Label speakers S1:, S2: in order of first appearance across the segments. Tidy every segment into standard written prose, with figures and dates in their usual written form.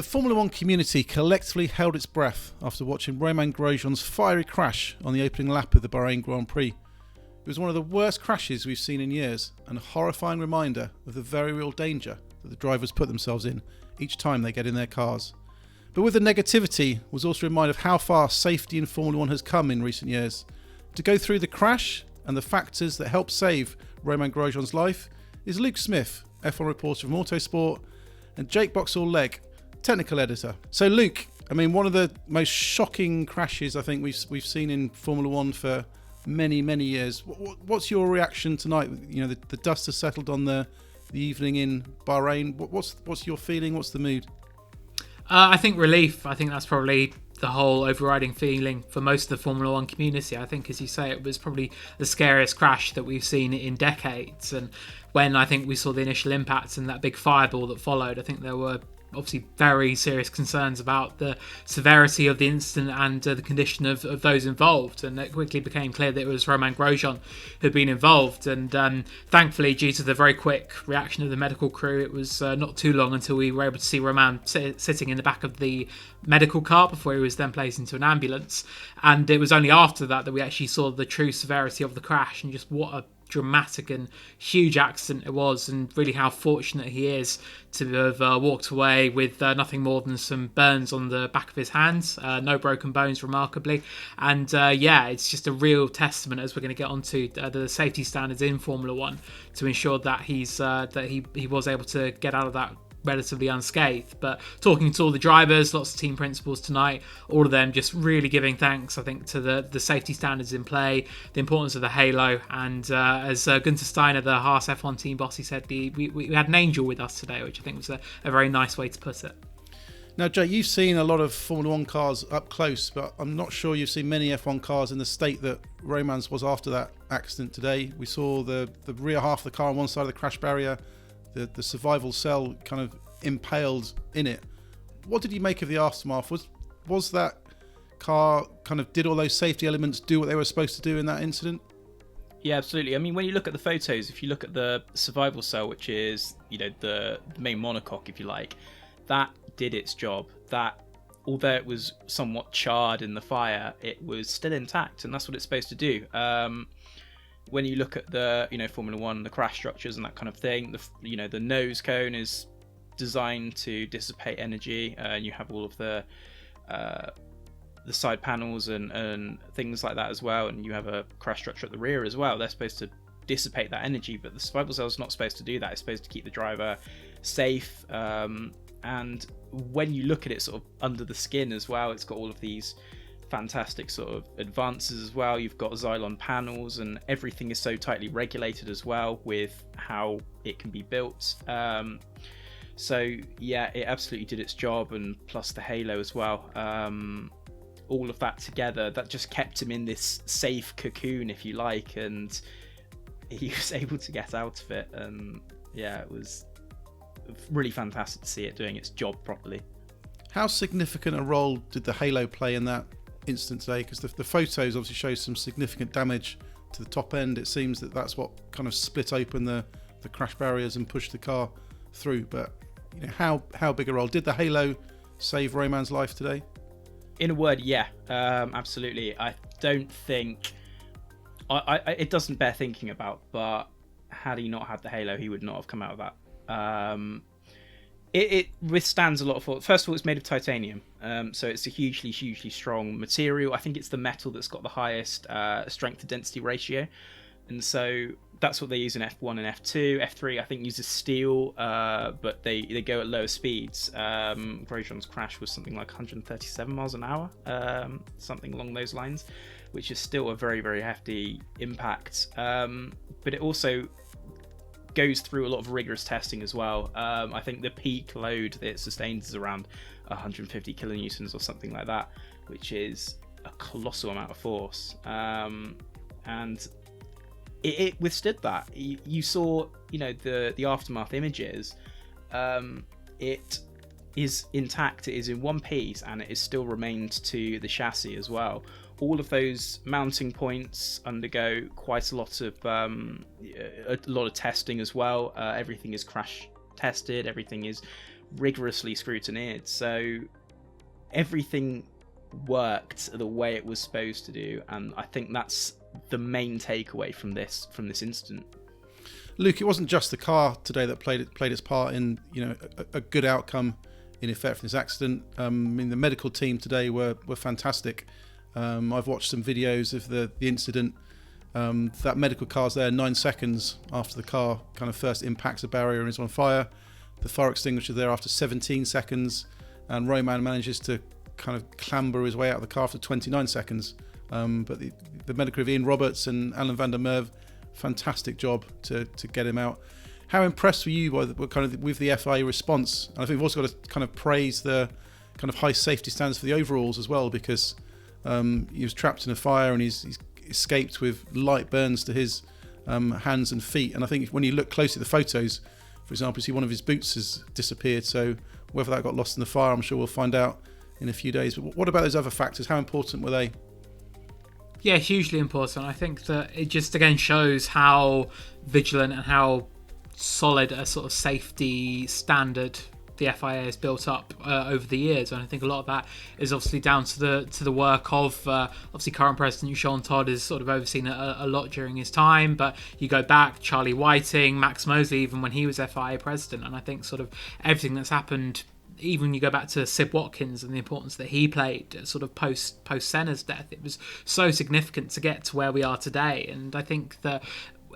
S1: The Formula One community collectively held its breath after watching Romain Grosjean's fiery crash on the opening lap of the Bahrain Grand Prix. It was one of the worst crashes we've seen in years, and a horrifying reminder of the very real danger that the drivers put themselves in each time they get in their cars. But with the negativity was also a reminder of how far safety in Formula One has come in recent years. To go through the crash and the factors that helped save Romain Grosjean's life is Luke Smith, F1 reporter from Autosport, and Jake Boxall-Legge, technical editor. So Luke, I mean, one of the most shocking crashes I think we've seen in Formula One for many years. What's your reaction tonight? You know, the dust has settled on the evening in Bahrain. What's your feeling? What's the mood?
S2: I think relief. I think that's probably the whole overriding feeling for most of the Formula One community. I think, as you say, it was probably the scariest crash that we've seen in decades. And when I think we saw the initial impacts and that big fireball that followed, I think there were obviously very serious concerns about the severity of the incident and the condition of those involved, and it quickly became clear that it was Romain Grosjean who'd been involved. And thankfully, due to the very quick reaction of the medical crew, it was not too long until we were able to see Romain sitting in the back of the medical car before he was then placed into an ambulance. And it was only after that we actually saw the true severity of the crash and just what a dramatic and huge accident it was, and really how fortunate he is to have walked away with nothing more than some burns on the back of his hands, no broken bones remarkably. And it's just a real testament, as we're going to get onto the safety standards in Formula One, to ensure that he was able to get out of that relatively unscathed. But talking to all the drivers, lots of team principals tonight, all of them just really giving thanks, I think, to the safety standards in play, the importance of the halo, and as Gunther Steiner, the Haas F1 team boss, he said we had an angel with us today, which I think was a very nice way to put it.
S1: Now, Jay, you've seen a lot of Formula One cars up close, but I'm not sure you've seen many F1 cars in the state that Romain's was after that accident today. We saw the rear half of the car on one side of the crash barrier, the survival cell kind of impaled in it. What did you make of the aftermath? Was that car kind of, did all those safety elements do what they were supposed to do in that incident?
S3: Yeah, absolutely. I mean, when you look at the photos, if you look at the survival cell, which is, you know, the main monocoque, if you like, that did its job. That, although it was somewhat charred in the fire, it was still intact, and that's what it's supposed to do. When you look at the, Formula One, the crash structures and that kind of thing, the nose cone is designed to dissipate energy, and you have all of the side panels and things like that as well, and you have a crash structure at the rear as well. They're supposed to dissipate that energy, but the survival cell is not supposed to do that. It's supposed to keep the driver safe, and when you look at it sort of under the skin as well, it's got all of these fantastic sort of advances as well. You've got Xylon panels, and everything is so tightly regulated as well with how it can be built. So yeah, it absolutely did its job, and plus the halo as well. All of that together, that just kept him in this safe cocoon, if you like, and he was able to get out of it. And yeah, it was really fantastic to see it doing its job properly.
S1: How significant a role did the halo play in that incident today? Because the photos obviously show some significant damage to the top end. It seems that that's what kind of split open the crash barriers and pushed the car through. But how big a role did the halo save Romain's life today?
S3: In a word, yeah, absolutely. I don't think it doesn't bear thinking about, but had he not had the halo, he would not have come out of that. It withstands a lot of force. First of all, it's made of titanium, so it's a hugely strong material. I think it's the metal that's got the highest strength to density ratio, and so that's what they use in F1 and F2. F3, I think, uses steel, but they go at lower speeds. Grosjean's crash was something like 137 miles an hour, something along those lines, which is still a very hefty impact. But it also goes through a lot of rigorous testing as well. I think the peak load that it sustains is around 150 kilonewtons or something like that, which is a colossal amount of force. And it withstood that. You saw, the aftermath images. It is intact. It is in one piece, and it is still remained to the chassis as well. All of those mounting points undergo quite a lot of testing as well. Everything is crash tested. Everything is rigorously scrutineered. So everything worked the way it was supposed to do, and I think that's the main takeaway from this incident.
S1: Luke, it wasn't just the car today that played its part in a good outcome in effect from this accident. I mean, the medical team today were fantastic. I've watched some videos of the incident. That medical car's there 9 seconds after the car kind of first impacts a barrier and is on fire. The fire extinguisher there after 17 seconds, and Romain manages to kind of clamber his way out of the car after 29 seconds. But the medical of Ian Roberts and Alan van der Merwe, fantastic job to get him out. How impressed were you with the FIA response? And I think we've also got to kind of praise the kind of high safety standards for the overalls as well, because he was trapped in a fire and he's escaped with light burns to his hands and feet. And I think when you look closely at the photos, for example, you see one of his boots has disappeared. So whether that got lost in the fire, I'm sure we'll find out in a few days. But what about those other factors? How important were they?
S2: Yeah, hugely important. I think that it just again shows how vigilant and how solid a sort of safety standard the FIA has built up over the years, and I think a lot of that is obviously down to the work of obviously current president Jean Todt has sort of overseen a lot during his time, but you go back, Charlie Whiting, Max Mosley, even when he was FIA president, and I think sort of everything that's happened. Even you go back to Sib Watkins and the importance that he played sort of post Senna's death, it was so significant to get to where we are today. And I think that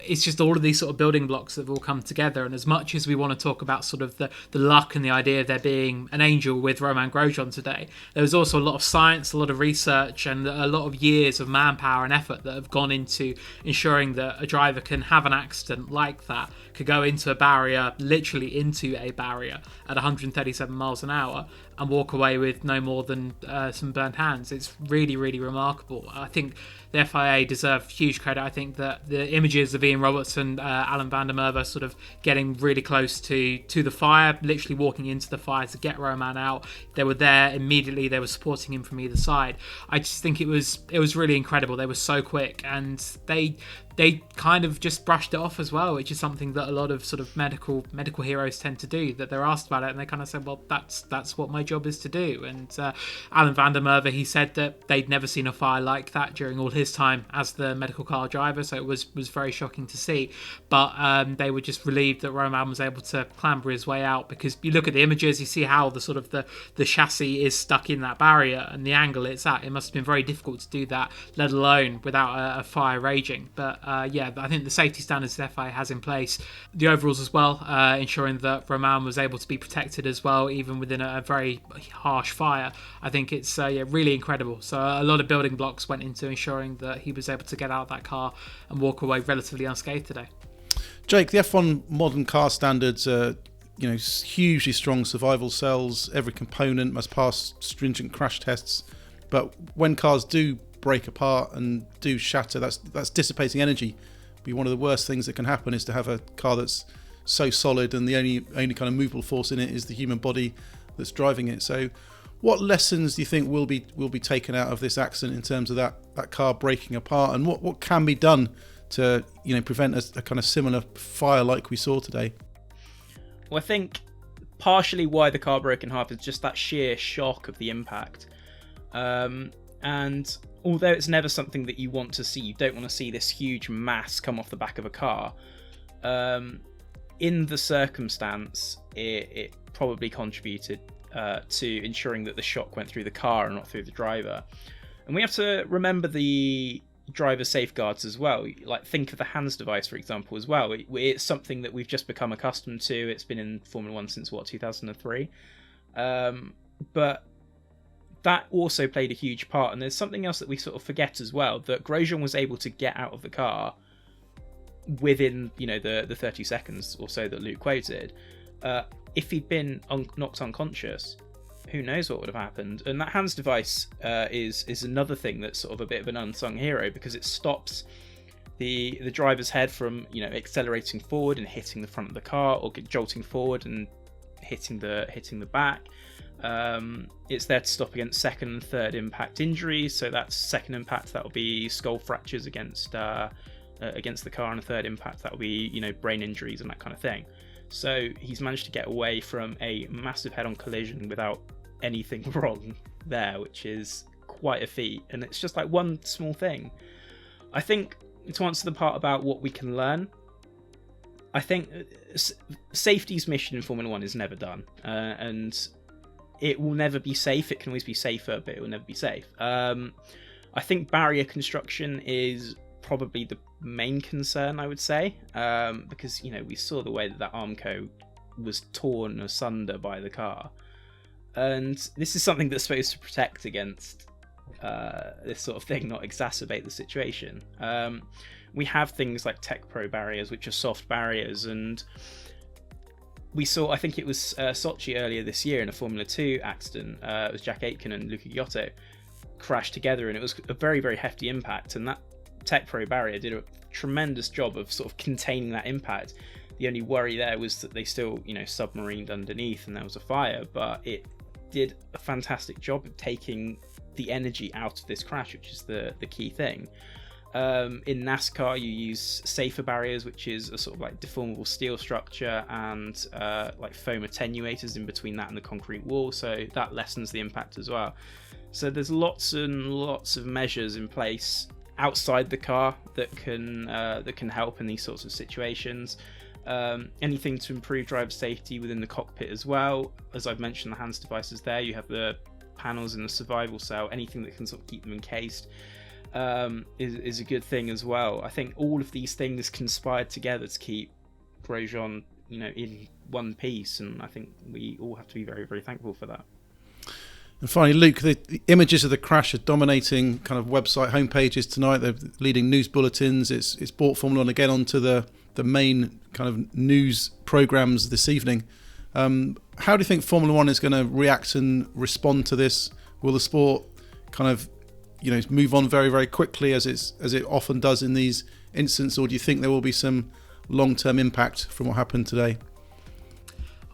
S2: it's just all of these sort of building blocks that have all come together. And as much as we want to talk about sort of the luck and the idea of there being an angel with Romain Grosjean today, there was also a lot of science, a lot of research, and a lot of years of manpower and effort that have gone into ensuring that a driver can have an accident like that, could go into a barrier, literally into a barrier at 137 miles an hour and walk away with no more than some burnt hands. It's really, really remarkable. I think the FIA deserve huge credit. I think that the images of Ian Roberts and Alan van der Merwe sort of getting really close to the fire, literally walking into the fire to get Romain out. They were there immediately. They were supporting him from either side. I just think it was really incredible. They were so quick, and they kind of just brushed it off as well, which is something that a lot of sort of medical heroes tend to do, that they're asked about it and they kind of say, well, that's what my job is to do. And Alan van der Merwe, he said that they'd never seen a fire like that during all his time as the medical car driver, so it was very shocking to see. But they were just relieved that Romain was able to clamber his way out, because you look at the images, you see how the sort of the chassis is stuck in that barrier and the angle it's at. It must have been very difficult to do that, let alone without a fire raging. But yeah, I think the safety standards the FIA has in place, the overalls as well, ensuring that Romain was able to be protected as well, even within a very harsh fire. I think it's really incredible. So a lot of building blocks went into ensuring that he was able to get out of that car and walk away relatively unscathed today.
S1: Jake, the F1 modern car standards are hugely strong survival cells. Every component must pass stringent crash tests. But when cars do break apart and do shatter, that's dissipating energy. But one of the worst things that can happen is to have a car that's so solid and the only kind of movable force in it is the human body that's driving it. So what lessons do you think will be taken out of this accident in terms of that car breaking apart, and what can be done to prevent a kind of similar fire like we saw today?
S3: Well, I think partially why the car broke in half is just that sheer shock of the impact. And although it's never something that you want to see, you don't want to see this huge mass come off the back of a car. In the circumstance, it probably contributed to ensuring that the shock went through the car and not through the driver. And we have to remember the driver safeguards as well. Like, think of the hands device, for example, as well. It's something that we've just become accustomed to. It's been in Formula 1 since 2003. But that also played a huge part. And there's something else that we sort of forget as well, that Grosjean was able to get out of the car within the 30 seconds or so that Luke quoted. If he'd been knocked unconscious, who knows what would have happened. And that hands device is another thing that's sort of a bit of an unsung hero, because it stops the driver's head from accelerating forward and hitting the front of the car, or jolting forward and hitting the back. It's there to stop against second and third impact injuries. So that's second impact, that will be skull fractures against the car, and a third impact that will be brain injuries and that kind of thing. So he's managed to get away from a massive head-on collision without anything wrong there, which is quite a feat. And it's just like one small thing. I think, to answer the part about what we can learn, I think safety's mission in Formula 1 is never done. And it will never be safe. It can always be safer, but it will never be safe. I think barrier construction is probably the main concern, I would say, because, you know, we saw the way that Armco was torn asunder by the car. And this is something that's supposed to protect against this sort of thing, not exacerbate the situation. We have things like Tech Pro barriers, which are soft barriers, and we saw, I think it was Sochi earlier this year in a Formula 2 accident. It was Jack Aitken and Luca Giotto crashed together, and it was a very, very hefty impact. And that Tech Pro barrier did a tremendous job of sort of containing that impact. The only worry there was that they still, you know, submarined underneath and there was a fire, but it did a fantastic job of taking the energy out of this crash, which is the key thing. In NASCAR, you use safer barriers, which is a sort of like deformable steel structure and like foam attenuators in between that and the concrete wall, so that lessens the impact as well. So there's lots and lots of measures in place outside the car that can help in these sorts of situations. Anything to improve driver safety within the cockpit as well. As I've mentioned, the HANS devices there, you have the panels in the survival cell, anything that can sort of keep them encased is a good thing as well. I think all of these things conspired together to keep Grosjean, you know, in one piece, and I think we all have to be very, very thankful for that.
S1: And finally, Luke, the images of the crash are dominating kind of website homepages tonight. They're leading news bulletins. It's brought Formula 1 again onto the main kind of news programmes this evening. How do you think Formula 1 is going to react and respond to this? Will the sport kind of, you know, move on very, very quickly as it often does in these incidents, or do you think there will be some long-term impact from what happened today?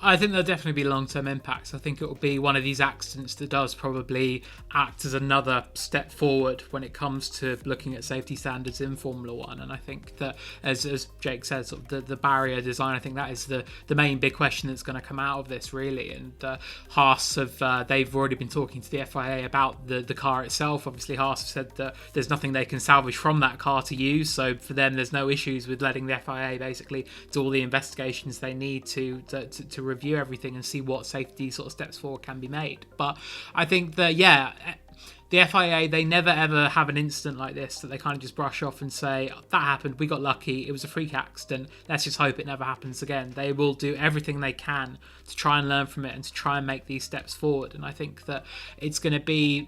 S2: I think there'll definitely be long-term impacts. I think it will be one of these accidents that does probably act as another step forward when it comes to looking at safety standards in Formula 1. And I think that, as Jake said, sort of the barrier design, I think that is the main big question that's going to come out of this, really. And Haas they've already been talking to the FIA about the car itself. Obviously, Haas have said that there's nothing they can salvage from that car to use. So for them, there's no issues with letting the FIA basically do all the investigations they need to review everything and see what safety sort of steps forward can be made. But I think that, yeah, the FIA, they never ever have an incident like this that they kind of just brush off and say, that happened, we got lucky, it was a freak accident, let's just hope it never happens again. They will do everything they can to try and learn from it and to try and make these steps forward. And I think that it's going to be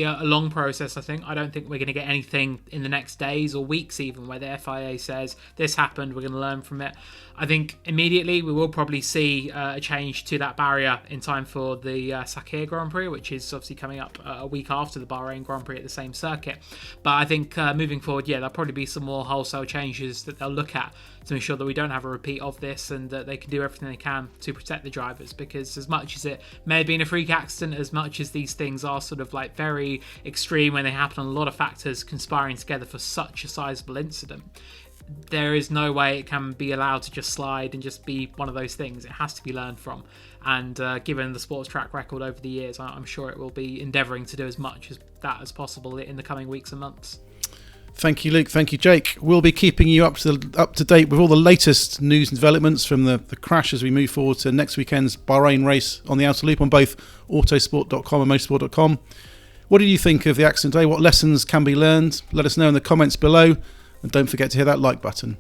S2: a long process. I don't think we're going to get anything in the next days or weeks even where the FIA says this happened, we're going to learn from it. I think immediately we will probably see a change to that barrier in time for the Sakir Grand Prix, which is obviously coming up a week after the Bahrain Grand Prix at the same circuit. But I think moving forward, yeah, there'll probably be some more wholesale changes that they'll look at to ensure that we don't have a repeat of this and that they can do everything they can to protect the drivers. Because as much as it may have been a freak accident, as much as these things are sort of like very extreme when they happen, a lot of factors conspiring together for such a sizable incident, there is no way it can be allowed to just slide and just be one of those things. It has to be learned from. And given the sport's track record over the years, I'm sure it will be endeavouring to do as much as that as possible in the coming weeks and months.
S1: Thank you, Luke. Thank you, Jake. We'll be keeping you up to date with all the latest news and developments from the crash as we move forward to next weekend's Bahrain race on the Outer Loop on both Autosport.com and Motorsport.com. What did you think of the accident today? What lessons can be learned? Let us know in the comments below. And don't forget to hit that like button.